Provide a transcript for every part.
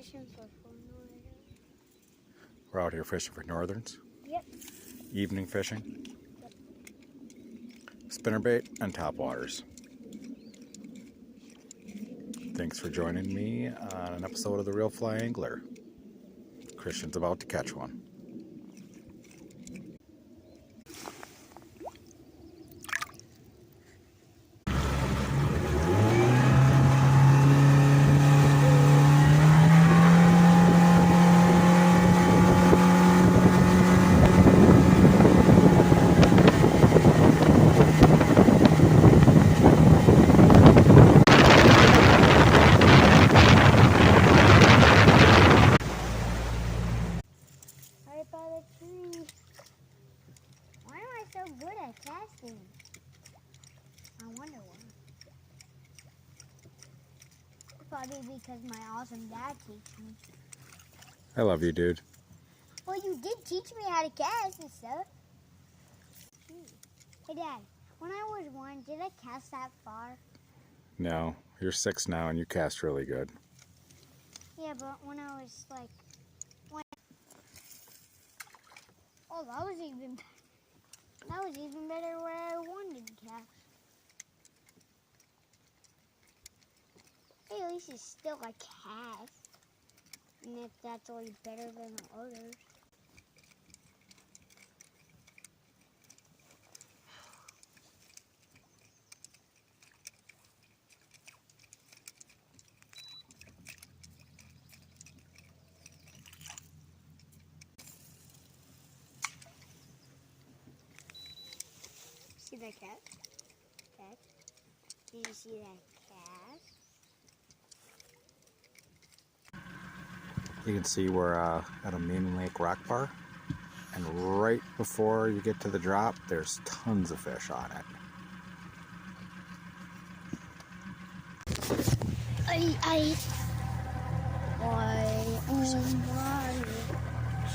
fishing for northern. We're out here fishing for northerns. Yep. Evening fishing. Yep. Spinnerbait and topwaters. Thanks for joining me on an episode of The Real Fly Angler. Christian's about to catch one. Right by the tree. Why am I so good at casting? I wonder why. Probably because my awesome dad teach me. I love you, dude. Well, you did teach me how to cast and stuff. Hey, Dad, when I was 1, did I cast that far? No, you're 6 now and you cast really good. Yeah, but when I was like... Oh, that was even better where I wanted to cast. Hey, at least it's still a cast. And if that's always better than the others. See that cat? Cat? Did you see that cat? You can see we're at a main lake rock bar, and right before you get to the drop, there's tons of fish on it. I am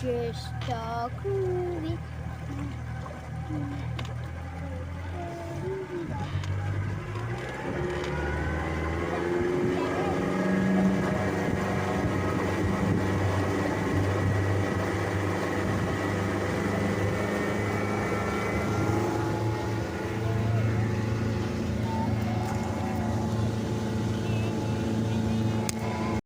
just a groovy.